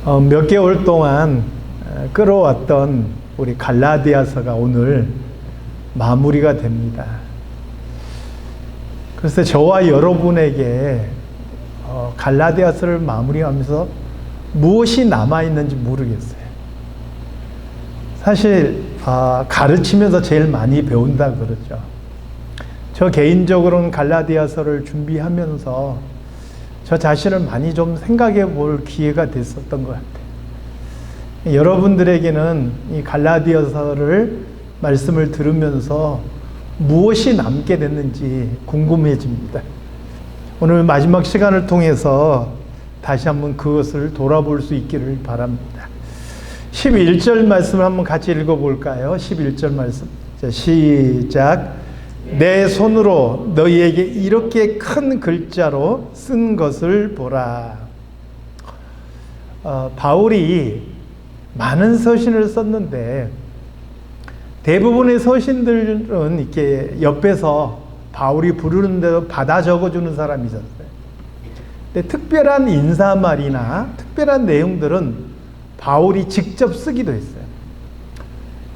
몇 개월 동안 끌어왔던 우리 갈라디아서가 오늘 마무리가 됩니다. 그래서 저와 여러분에게 갈라디아서를 마무리하면서 무엇이 남아있는지 모르겠어요. 사실 가르치면서 제일 많이 배운다 그러죠. 저 개인적으로는 갈라디아서를 준비하면서 저 자신을 많이 좀 생각해 볼 기회가 됐었던 것 같아요. 여러분들에게는 이 갈라디아서를 말씀을 들으면서 무엇이 남게 됐는지 궁금해집니다. 오늘 마지막 시간을 통해서 다시 한번 그것을 돌아볼 수 있기를 바랍니다. 11절 말씀을 한번 같이 읽어볼까요? 11절 말씀. 자, 시작. 내 손으로 너희에게 이렇게 큰 글자로 쓴 것을 보라. 바울이 많은 서신을 썼는데 대부분의 서신들은 이렇게 옆에서 바울이 부르는 대로 받아 적어주는 사람이 있었어요. 근데 특별한 인사말이나 특별한 내용들은 바울이 직접 쓰기도 했어요.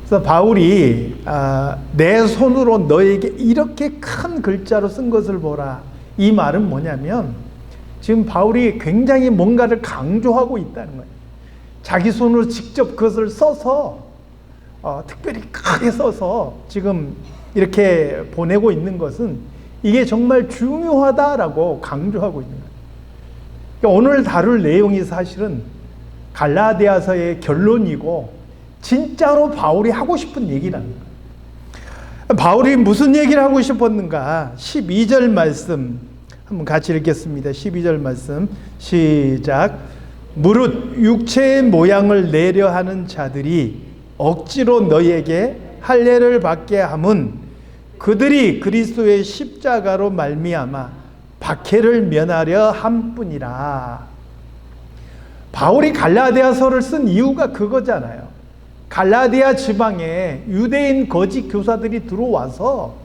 그래서 바울이 내 손으로 너에게 이렇게 큰 글자로 쓴 것을 보라. 이 말은 뭐냐면 지금 바울이 굉장히 뭔가를 강조하고 있다는 거예요. 자기 손으로 직접 그것을 써서 특별히 크게 써서 지금 이렇게 보내고 있는 것은 이게 정말 중요하다라고 강조하고 있는 거예요. 그러니까 오늘 다룰 내용이 사실은 갈라디아서의 결론이고 진짜로 바울이 하고 싶은 얘기라는 거예요. 바울이 무슨 얘기를 하고 싶었는가? 12절 말씀 한번 같이 읽겠습니다. 12절 말씀 시작. 무릇 육체의 모양을 내려 하는 자들이 억지로 너희에게 할례를 받게 함은 그들이 그리스도의 십자가로 말미암아 박해를 면하려 함뿐이라. 바울이 갈라디아서를 쓴 이유가 그거잖아요. 갈라디아 지방에 유대인 거짓 교사들이 들어와서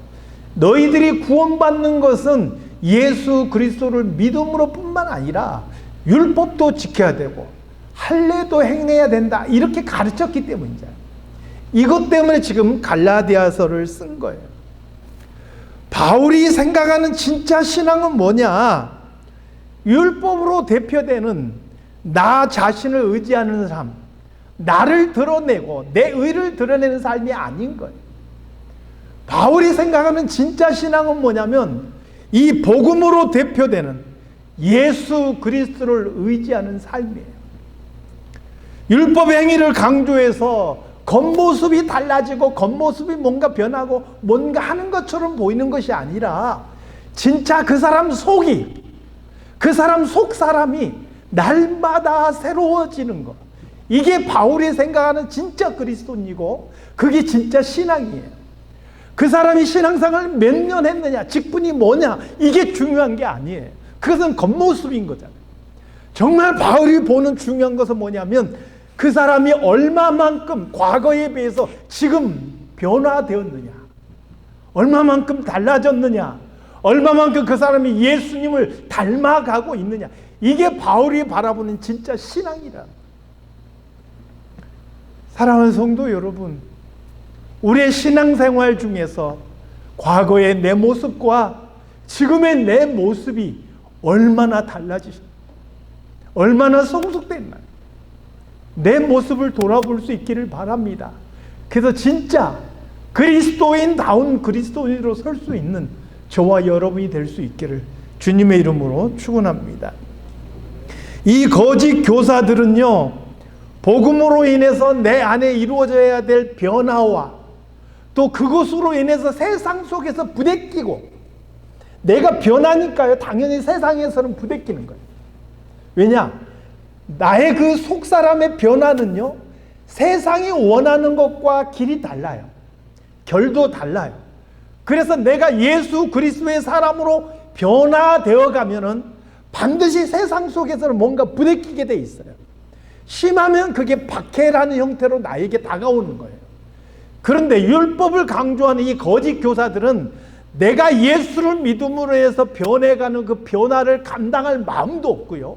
너희들이 구원받는 것은 예수 그리스도를 믿음으로 뿐만 아니라 율법도 지켜야 되고 할례도 행해야 된다 이렇게 가르쳤기 때문이죠. 이것 때문에 지금 갈라디아서를 쓴 거예요. 바울이 생각하는 진짜 신앙은 뭐냐? 율법으로 대표되는 나 자신을 의지하는 삶, 나를 드러내고 내 의를 드러내는 삶이 아닌 거예요. 바울이 생각하는 진짜 신앙은 뭐냐면 이 복음으로 대표되는 예수 그리스도를 의지하는 삶이에요. 율법의 행위를 강조해서 겉모습이 달라지고 겉모습이 뭔가 변하고 뭔가 하는 것처럼 보이는 것이 아니라 진짜 그 사람 속이, 그 사람 속 사람이 날마다 새로워지는 것. 이게 바울이 생각하는 진짜 그리스도인이고 그게 진짜 신앙이에요. 그 사람이 신앙생활을 몇 년 했느냐, 직분이 뭐냐, 이게 중요한 게 아니에요. 그것은 겉모습인 거잖아요. 정말 바울이 보는 중요한 것은 뭐냐면 그 사람이 얼마만큼 과거에 비해서 지금 변화되었느냐, 얼마만큼 달라졌느냐, 얼마만큼 그 사람이 예수님을 닮아가고 있느냐, 이게 바울이 바라보는 진짜 신앙이라. 사랑하는 성도 여러분, 우리의 신앙생활 중에서 과거의 내 모습과 지금의 내 모습이 얼마나 달라지셨나, 얼마나 성숙됐나, 내 모습을 돌아볼 수 있기를 바랍니다. 그래서 진짜 그리스도인다운 그리스도인으로 설 수 있는 저와 여러분이 될 수 있기를 주님의 이름으로 축원합니다. 이 거짓 교사들은요, 복음으로 인해서 내 안에 이루어져야 될 변화와 또 그것으로 인해서 세상 속에서 부대끼고, 내가 변하니까요, 당연히 세상에서는 부대끼는 거예요. 왜냐? 나의 그 속사람의 변화는요, 세상이 원하는 것과 길이 달라요. 결도 달라요. 그래서 내가 예수 그리스도의 사람으로 변화되어 가면은 반드시 세상 속에서는 뭔가 부대끼게 돼 있어요. 심하면 그게 박해라는 형태로 나에게 다가오는 거예요. 그런데 율법을 강조하는 이 거짓 교사들은 내가 예수를 믿음으로 해서 변해가는 그 변화를 감당할 마음도 없고요,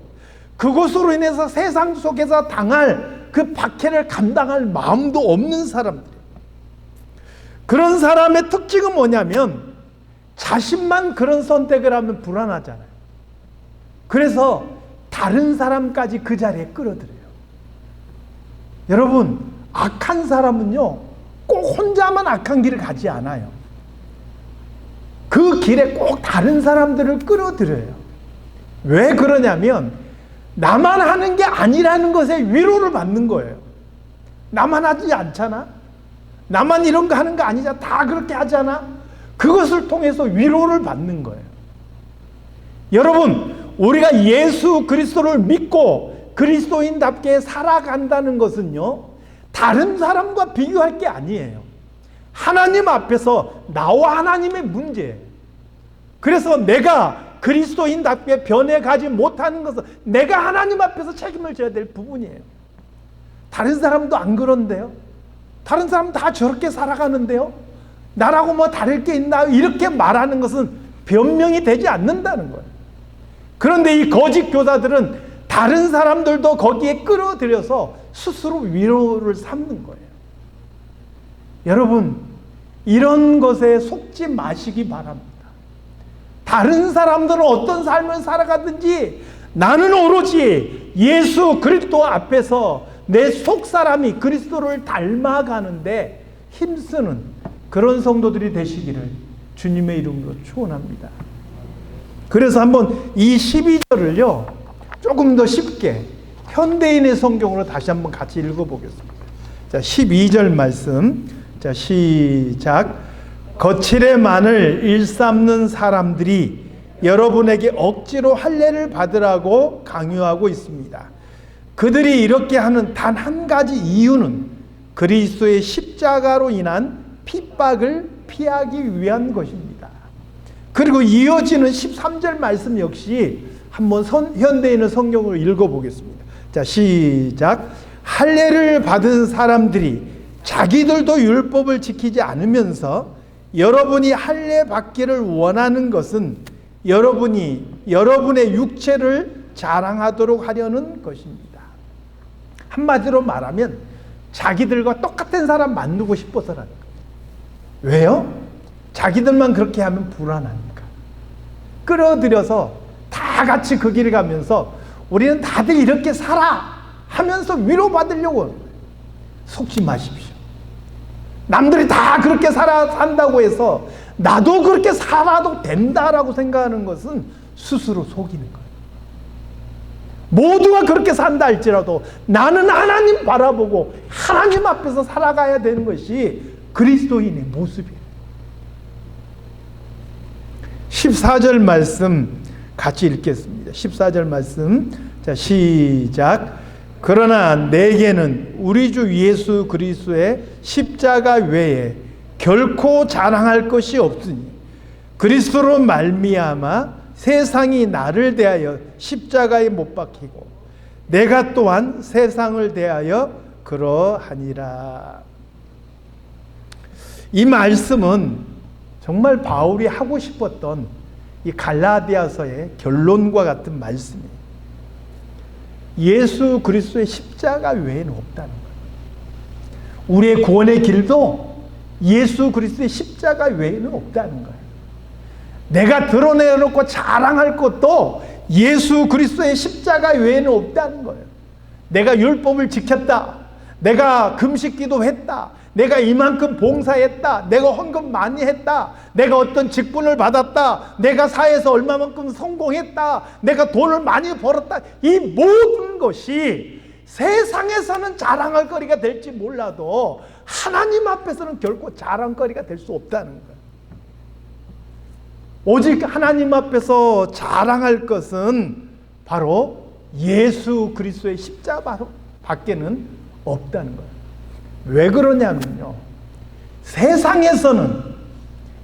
그것으로 인해서 세상 속에서 당할 그 박해를 감당할 마음도 없는 사람들. 그런 사람의 특징은 뭐냐면 자신만 그런 선택을 하면 불안하잖아요. 그래서 다른 사람까지 그 자리에 끌어들여요. 여러분, 악한 사람은요, 꼭 혼자만 악한 길을 가지 않아요. 그 길에 꼭 다른 사람들을 끌어들여요. 왜 그러냐면 나만 하는 게 아니라는 것에 위로를 받는 거예요. 나만 하지 않잖아? 나만 이런 거 하는 거 아니잖아? 다 그렇게 하잖아? 그것을 통해서 위로를 받는 거예요. 여러분, 우리가 예수 그리스도를 믿고 그리스도인답게 살아간다는 것은요, 다른 사람과 비교할 게 아니에요. 하나님 앞에서 나와 하나님의 문제예요. 그래서 내가 그리스도인답게 변해가지 못하는 것은 내가 하나님 앞에서 책임을 져야 될 부분이에요. 다른 사람도 안 그런데요. 다른 사람 다 저렇게 살아가는데요. 나라고 뭐 다를 게 있나 이렇게 말하는 것은 변명이 되지 않는다는 거예요. 그런데 이 거짓 교사들은 다른 사람들도 거기에 끌어들여서 스스로 위로를 삼는 거예요. 여러분, 이런 것에 속지 마시기 바랍니다. 다른 사람들은 어떤 삶을 살아가든지 나는 오로지 예수 그리스도 앞에서 내 속사람이 그리스도를 닮아가는데 힘쓰는 그런 성도들이 되시기를 주님의 이름으로 축원합니다. 그래서 한번 이 12절을요 조금 더 쉽게 현대인의 성경으로 다시 한번 같이 읽어보겠습니다. 자, 12절 말씀. 자, 시작. 거칠의 만을 일삼는 사람들이 여러분에게 억지로 할례를 받으라고 강요하고 있습니다. 그들이 이렇게 하는 단 한 가지 이유는 그리스도의 십자가로 인한 핍박을 피하기 위한 것입니다. 그리고 이어지는 13절 말씀 역시 한번 현대인의 성경을 읽어보겠습니다. 자, 시작. 할례를 받은 사람들이 자기들도 율법을 지키지 않으면서 여러분이 할례 받기를 원하는 것은 여러분의 육체를 자랑하도록 하려는 것입니다. 한마디로 말하면 자기들과 똑같은 사람 만들고 싶어서라는 거예요. 왜요? 자기들만 그렇게 하면 불안하니까. 끌어들여서 다 같이 그 길을 가면서 우리는 다들 이렇게 살아 하면서 위로받으려고 하는 거예요. 속지 마십시오. 남들이 다 그렇게 산다고 해서 나도 그렇게 살아도 된다라고 생각하는 것은 스스로 속이는 거예요. 모두가 그렇게 산다 할지라도 나는 하나님 바라보고 하나님 앞에서 살아가야 되는 것이 그리스도인의 모습이에요. 14절 말씀 같이 읽겠습니다. 14절 말씀. 자, 시작. 그러나 내게는 우리 주 예수 그리스도의 십자가 외에 결코 자랑할 것이 없으니 그리스도로 말미암아 세상이 나를 대하여 십자가에 못 박히고 내가 또한 세상을 대하여 그러하니라. 이 말씀은 정말 바울이 하고 싶었던 이 갈라디아서의 결론과 같은 말씀이에요. 예수 그리스도의 십자가 외에는 없다는 거예요. 우리의 구원의 길도 예수 그리스도의 십자가 외에는 없다는 거예요. 내가 드러내놓고 자랑할 것도 예수 그리스도의 십자가 외에는 없다는 거예요. 내가 율법을 지켰다. 내가 금식기도 했다. 내가 이만큼 봉사했다. 내가 헌금 많이 했다. 내가 어떤 직분을 받았다. 내가 사회에서 얼마만큼 성공했다. 내가 돈을 많이 벌었다. 이 모든 것이 세상에서는 자랑할 거리가 될지 몰라도 하나님 앞에서는 결코 자랑거리가 될 수 없다는 거예요. 오직 하나님 앞에서 자랑할 것은 바로 예수 그리스도의 십자가 밖에는 없다는 거예요. 왜 그러냐면요, 세상에서는,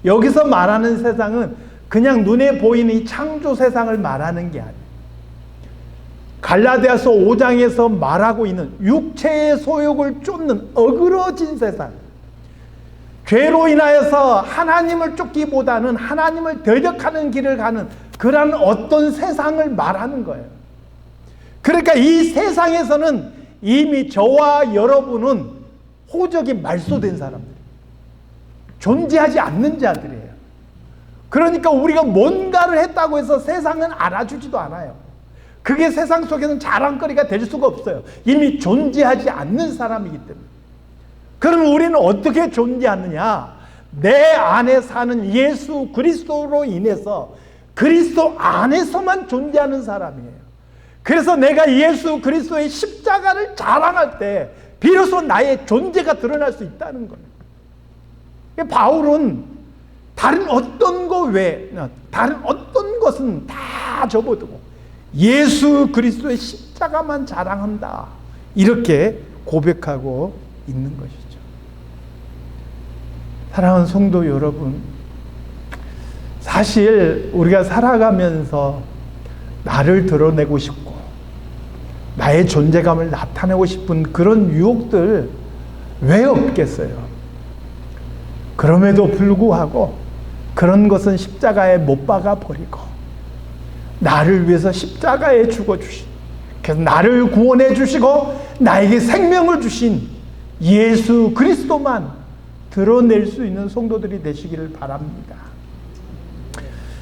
여기서 말하는 세상은 그냥 눈에 보이는 이 창조 세상을 말하는 게 아니에요. 갈라디아서 5장에서 말하고 있는 육체의 소욕을 쫓는 어그러진 세상, 죄로 인하여서 하나님을 쫓기보다는 하나님을 대적하는 길을 가는 그런 어떤 세상을 말하는 거예요. 그러니까 이 세상에서는 이미 저와 여러분은 호적이 말소된 사람들, 존재하지 않는 자들이에요. 그러니까 우리가 뭔가를 했다고 해서 세상은 알아주지도 않아요. 그게 세상 속에는 자랑거리가 될 수가 없어요. 이미 존재하지 않는 사람이기 때문에. 그럼 우리는 어떻게 존재하느냐? 내 안에 사는 예수 그리스도로 인해서 그리스도 안에서만 존재하는 사람이에요. 그래서 내가 예수 그리스도의 십자가를 자랑할 때 비로소 나의 존재가 드러날 수 있다는 거예요. 바울은 다른 어떤 것은 다 접어두고 예수 그리스도의 십자가만 자랑한다, 이렇게 고백하고 있는 것이죠. 사랑하는 성도 여러분, 사실 우리가 살아가면서 나를 드러내고 싶고 나의 존재감을 나타내고 싶은 그런 유혹들 왜 없겠어요? 그럼에도 불구하고 그런 것은 십자가에 못 박아 버리고 나를 위해서 십자가에 죽어주신, 그래서 나를 구원해 주시고 나에게 생명을 주신 예수 그리스도만 드러낼 수 있는 성도들이 되시기를 바랍니다.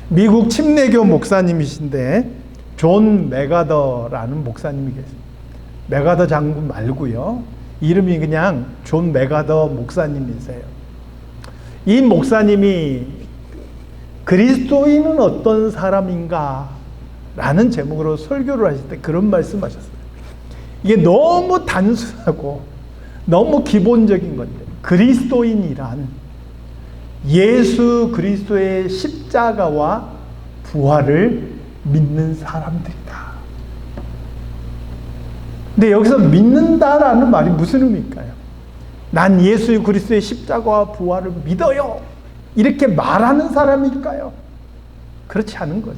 미국 침례교 목사님이신데 존 맥아더라는 목사님이 계십니다. 맥아더 장군 말고요, 이름이 그냥 존 맥아더 목사님이세요. 이 목사님이 그리스도인은 어떤 사람인가 라는 제목으로 설교를 하실 때 그런 말씀하셨어요. 이게 너무 단순하고 너무 기본적인 건데, 그리스도인이란 예수 그리스도의 십자가와 부활을 믿는 사람들이다. 근데 여기서 믿는다라는 말이 무슨 의미일까요? 난 예수 그리스도의 십자가와 부활을 믿어요, 이렇게 말하는 사람일까요? 그렇지 않은 거죠.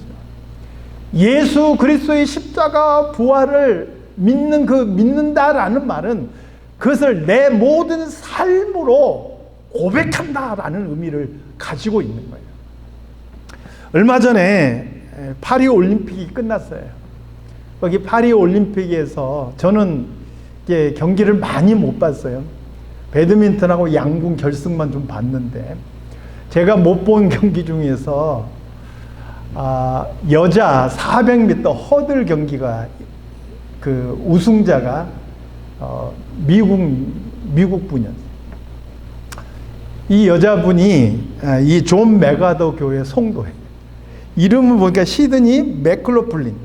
예수 그리스도의 십자가와 부활을 믿는, 그 믿는다라는 말은 그것을 내 모든 삶으로 고백한다라는 의미를 가지고 있는 거예요. 얼마 전에 파리 올림픽이 끝났어요. 거기 파리 올림픽에서 저는 이제 경기를 많이 못 봤어요. 배드민턴하고 양궁 결승만 좀 봤는데, 제가 못 본 경기 중에서 여자 400m 허들 경기가 그 우승자가 미국 분이었어요. 이 여자분이 이 존 맥아더 교회 성도예요. 이름을 보니까 시드니 맥클로플린.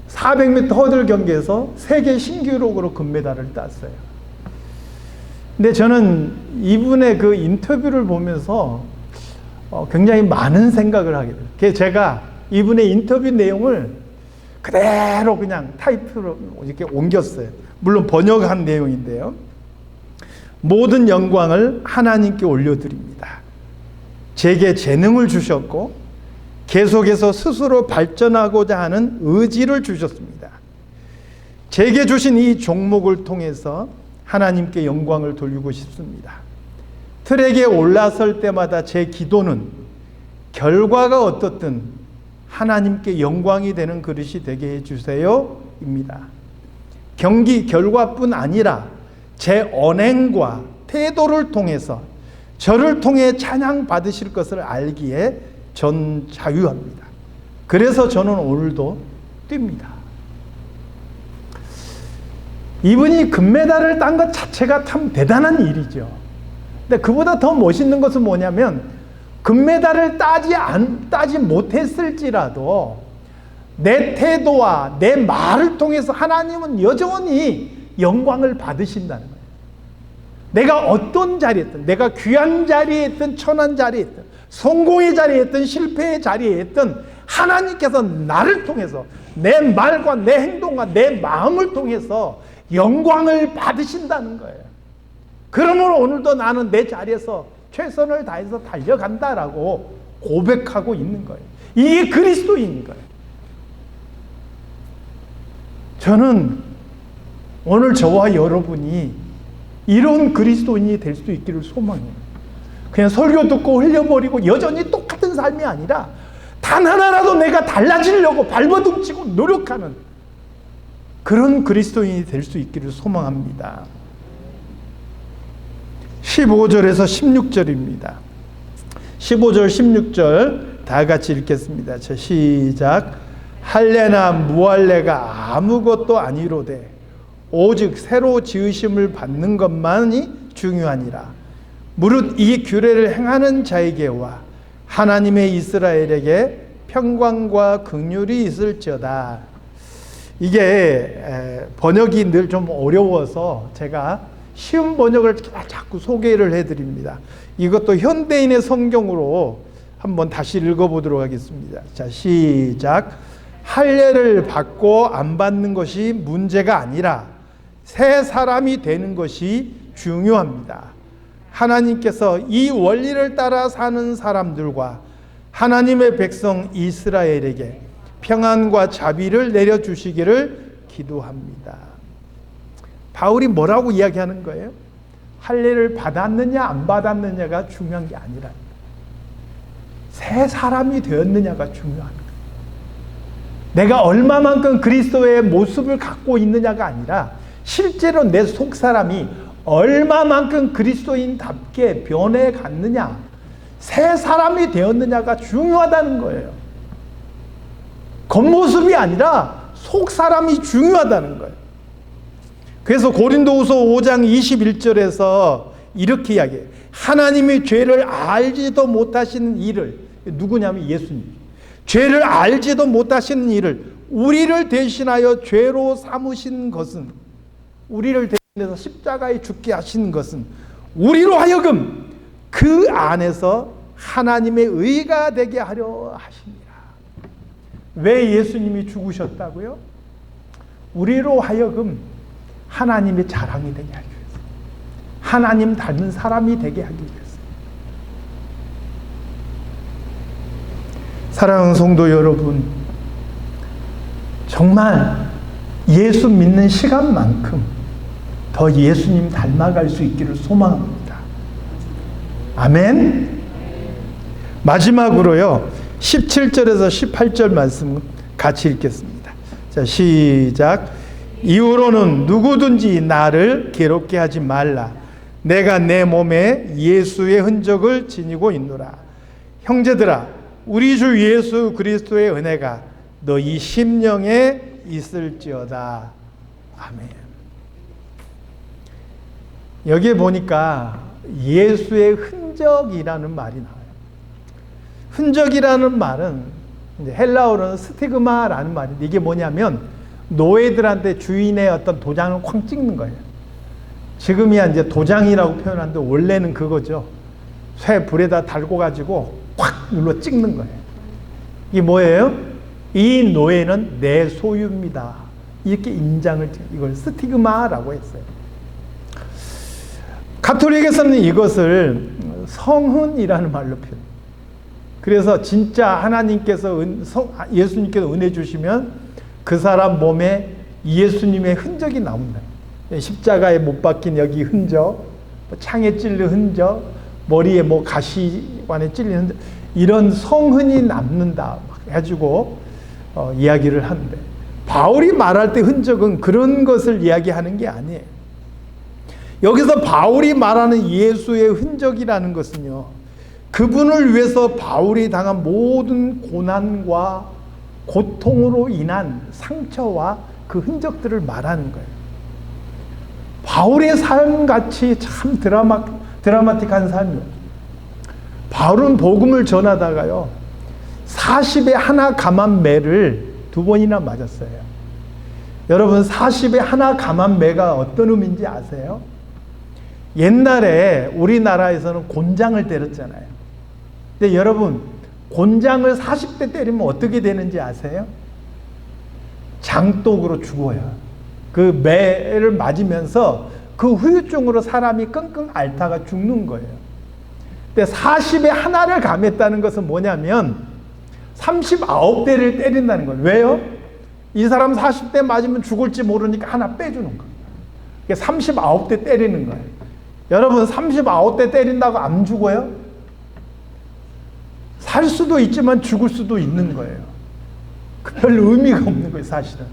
400m 허들 경기에서 세계 신기록으로 금메달을 땄어요. 근데 저는 이분의 그 인터뷰를 보면서 굉장히 많은 생각을 하게 돼요. 그래서 제가 이분의 인터뷰 내용을 그대로 그냥 타이프로 이렇게 옮겼어요. 물론 번역한 내용인데요. 모든 영광을 하나님께 올려드립니다. 제게 재능을 주셨고 계속해서 스스로 발전하고자 하는 의지를 주셨습니다. 제게 주신 이 종목을 통해서 하나님께 영광을 돌리고 싶습니다. 트랙에 올라설 때마다 제 기도는 결과가 어떻든 하나님께 영광이 되는 그릇이 되게 해주세요 입니다. 경기 결과뿐 아니라 제 언행과 태도를 통해서 저를 통해 찬양 받으실 것을 알기에 전 자유합니다. 그래서 저는 오늘도 뜁니다. 이분이 금메달을 딴 것 자체가 참 대단한 일이죠. 근데 그보다 더 멋있는 것은 뭐냐면, 금메달을 따지 못했을지라도 내 태도와 내 말을 통해서 하나님은 여전히 영광을 받으신다는 거예요. 내가 어떤 자리에 있든, 내가 귀한 자리에 있든 천한 자리에 있든, 성공의 자리에 있든 실패의 자리에 있든 하나님께서 나를 통해서 내 말과 내 행동과 내 마음을 통해서 영광을 받으신다는 거예요. 그러므로 오늘도 나는 내 자리에서 최선을 다해서 달려간다라고 고백하고 있는 거예요. 이게 그리스도인 거예요. 저는 오늘 저와 여러분이 이런 그리스도인이 될 수 있기를 소망해요. 그냥 설교 듣고 흘려버리고 여전히 똑같은 삶이 아니라 단 하나라도 내가 달라지려고 발버둥치고 노력하는 그런 그리스도인이 될 수 있기를 소망합니다. 15절에서 16절입니다. 15절 16절 다 같이 읽겠습니다. 자, 시작. 할례나 무할례가 아무것도 아니로되 오직 새로 지으심을 받는 것만이 중요하니라. 무릇 이 규례를 행하는 자에게와 하나님의 이스라엘에게 평강과 긍휼이 있을지어다. 이게 번역이 늘 좀 어려워서 제가 쉬운 번역을 자꾸 소개를 해드립니다. 이것도 현대인의 성경으로 한번 다시 읽어보도록 하겠습니다. 자, 시작. 할례를 받고 안 받는 것이 문제가 아니라 새 사람이 되는 것이 중요합니다. 하나님께서 이 원리를 따라 사는 사람들과 하나님의 백성 이스라엘에게 평안과 자비를 내려주시기를 기도합니다. 바울이 뭐라고 이야기하는 거예요? 할례를 받았느냐 안 받았느냐가 중요한 게 아니라 새 사람이 되었느냐가 중요한 거예요. 내가 얼마만큼 그리스도의 모습을 갖고 있느냐가 아니라 실제로 내 속사람이 얼마만큼 그리스도인답게 변해 갔느냐, 새 사람이 되었느냐가 중요하다는 거예요. 겉모습이 아니라 속사람이 중요하다는 거예요. 그래서 고린도후서 5장 21절에서 이렇게 이야기해요. 하나님이 죄를 알지도 못하시는 이를, 누구냐면 예수님. 죄를 알지도 못하시는 이를 우리를 대신하여 죄로 삼으신 것은, 우리를 대신해서 십자가에 죽게 하신 것은 우리로 하여금 그 안에서 하나님의 의가 되게 하려 하십니다. 왜 예수님이 죽으셨다고요? 우리로 하여금 하나님의 자랑이 되게 하기 위해서, 하나님 닮은 사람이 되게 하기 위해서. 사랑하는 성도 여러분, 정말 예수 믿는 시간만큼 더 예수님 닮아갈 수 있기를 소망합니다. 아멘. 마지막으로요, 17절에서 18절 말씀 같이 읽겠습니다. 자, 시작. 이후로는 누구든지 나를 괴롭게 하지 말라. 내가 내 몸에 예수의 흔적을 지니고 있노라. 형제들아, 우리 주 예수 그리스도의 은혜가 너희 심령에 있을지어다. 아멘. 여기에 보니까 예수의 흔적이라는 말이 나와요. 흔적이라는 말은 헬라어로는 스티그마라는 말인데, 이게 뭐냐면 노예들한테 주인의 어떤 도장을 쾅 찍는 거예요. 지금이야 이제 도장이라고 표현하는데 원래는 그거죠. 쇠 불에다 달고 가지고 콱 눌러 찍는 거예요. 이게 뭐예요? 이 노예는 내 소유입니다. 이렇게 인장을, 이걸 스티그마라고 했어요. 가톨릭에서는 이것을 성흔이라는 말로 표현해요. 그래서 진짜 하나님께서 예수님께서 은혜 주시면 그 사람 몸에 예수님의 흔적이 나온다. 십자가에 못 박힌 여기 흔적, 창에 찔린 흔적, 머리에 뭐 가시관에 찔린 흔적, 이런 성흔이 남는다 해가지고 이야기를 하는데, 바울이 말할 때 흔적은 그런 것을 이야기하는 게 아니에요. 여기서 바울이 말하는 예수의 흔적이라는 것은요, 그분을 위해서 바울이 당한 모든 고난과 고통으로 인한 상처와 그 흔적들을 말하는 거예요. 바울의 삶같이 참 드라마틱한 삶이에요. 바울은 복음을 전하다가요, 40에 하나 감한 매를 2번이나 맞았어요. 여러분, 40에 하나 감한 매가 어떤 의미인지 아세요? 옛날에 우리나라에서는 곤장을 때렸잖아요. 근데 여러분, 곤장을 40대 때리면 어떻게 되는지 아세요? 장독으로 죽어요. 그 매를 맞으면서 그 후유증으로 사람이 끙끙 앓다가 죽는 거예요. 근데 40에 하나를 감했다는 것은 뭐냐면 39대를 때린다는 거예요. 왜요? 이 사람 40대 맞으면 죽을지 모르니까 하나 빼주는 거예요. 39대 때리는 거예요. 여러분, 39대 때린다고 안 죽어요? 살 수도 있지만 죽을 수도 있는 거예요. 별 의미가 없는 거예요, 사실은.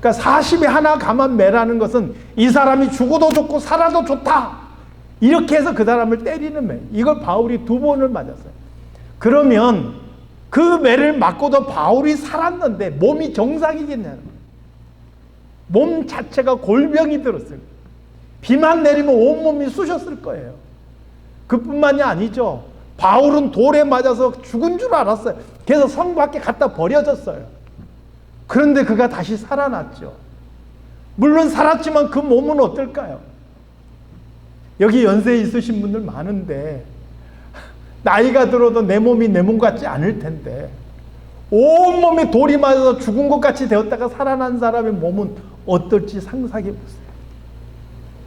그러니까 40에 하나 감한 매라는 것은 이 사람이 죽어도 좋고 살아도 좋다, 이렇게 해서 그 사람을 때리는 매. 이걸 바울이 2번을 맞았어요. 그러면 그 매를 맞고도 바울이 살았는데 몸이 정상이겠냐는 거예요. 몸 자체가 골병이 들었어요. 비만 내리면 온몸이 쑤셨을 거예요. 그뿐만이 아니죠. 바울은 돌에 맞아서 죽은 줄 알았어요. 그래서 성 밖에 갖다 버려졌어요. 그런데 그가 다시 살아났죠. 물론 살았지만 그 몸은 어떨까요? 여기 연세 있으신 분들 많은데 나이가 들어도 내 몸이 내 몸 같지 않을 텐데 온몸에 돌이 맞아서 죽은 것 같이 되었다가 살아난 사람의 몸은 어떨지 상상해 보세요.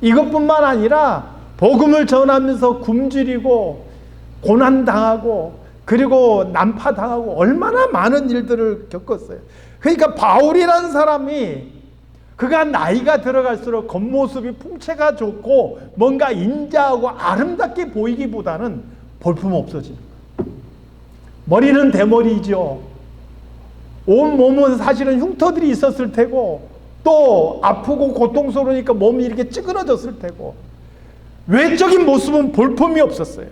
이것뿐만 아니라 복음을 전하면서 굶주리고 고난당하고 그리고 난파당하고 얼마나 많은 일들을 겪었어요. 그러니까 바울이라는 사람이 그가 나이가 들어갈수록 겉모습이 풍채가 좋고 뭔가 인자하고 아름답게 보이기보다는 볼품 없어지는 거예요. 머리는 대머리죠. 온 몸은 사실은 흉터들이 있었을 테고 또 아프고 고통스러우니까 몸이 이렇게 찌그러졌을 테고 외적인 모습은 볼품이 없었어요.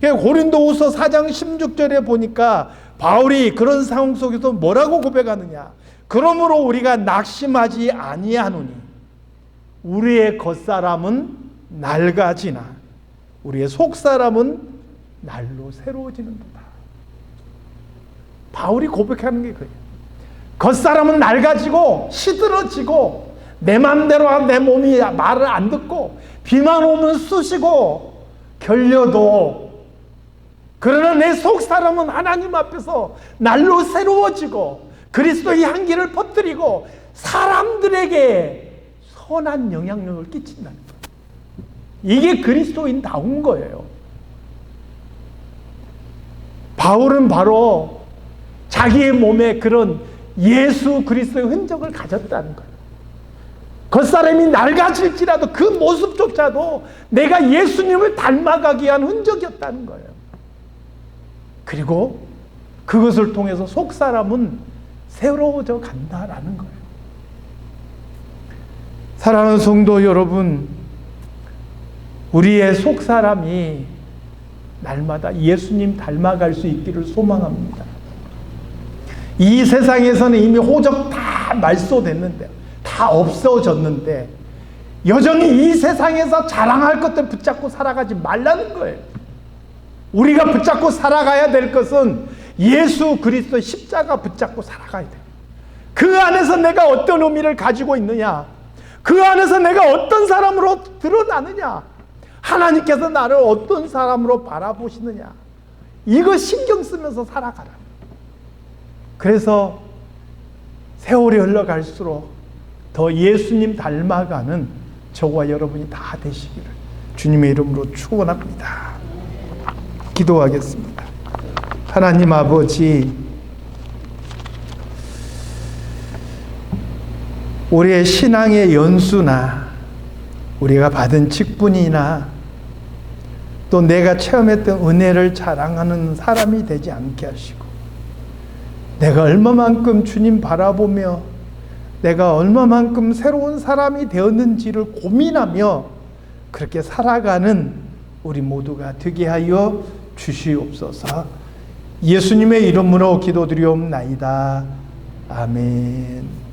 고린도후서 4장 16절에 보니까 바울이 그런 상황 속에서 뭐라고 고백하느냐. 그러므로 우리가 낙심하지 아니하노니 우리의 겉사람은 낡아지나 우리의 속사람은 날로 새로워지는도다. 바울이 고백하는 게 그래요. 겉사람은 낡아지고 시들어지고 내 맘대로 내 몸이 말을 안 듣고 비만 오면 쑤시고 결려도, 그러나 내 속사람은 하나님 앞에서 날로 새로워지고 그리스도의 향기를 퍼뜨리고 사람들에게 선한 영향력을 끼친다는 거예요. 이게 그리스도인다운 거예요. 바울은 바로 자기의 몸에 그런 예수 그리스도의 흔적을 가졌다는 거예요. 겉사람이 낡아질지라도 그 모습조차도 내가 예수님을 닮아가기 위한 흔적이었다는 거예요. 그리고 그것을 통해서 속사람은 새로워져 간다라는 거예요. 사랑하는 성도 여러분, 우리의 속사람이 날마다 예수님 닮아갈 수 있기를 소망합니다. 이 세상에서는 이미 호적 다 말소됐는데 다 없어졌는데 여전히 이 세상에서 자랑할 것들 붙잡고 살아가지 말라는 거예요. 우리가 붙잡고 살아가야 될 것은 예수 그리스도 십자가 붙잡고 살아가야 돼요. 그 안에서 내가 어떤 의미를 가지고 있느냐, 그 안에서 내가 어떤 사람으로 드러나느냐, 하나님께서 나를 어떤 사람으로 바라보시느냐, 이거 신경 쓰면서 살아가라. 그래서 세월이 흘러갈수록 더 예수님 닮아가는 저와 여러분이 다 되시기를 주님의 이름으로 축원합니다. 기도하겠습니다. 하나님 아버지, 우리의 신앙의 연수나 우리가 받은 직분이나 또 내가 체험했던 은혜를 자랑하는 사람이 되지 않게 하시고 내가 얼마만큼 주님 바라보며 내가 얼마만큼 새로운 사람이 되었는지를 고민하며 그렇게 살아가는 우리 모두가 되게 하여 주시옵소서. 예수님의 이름으로 기도드리옵나이다. 아멘.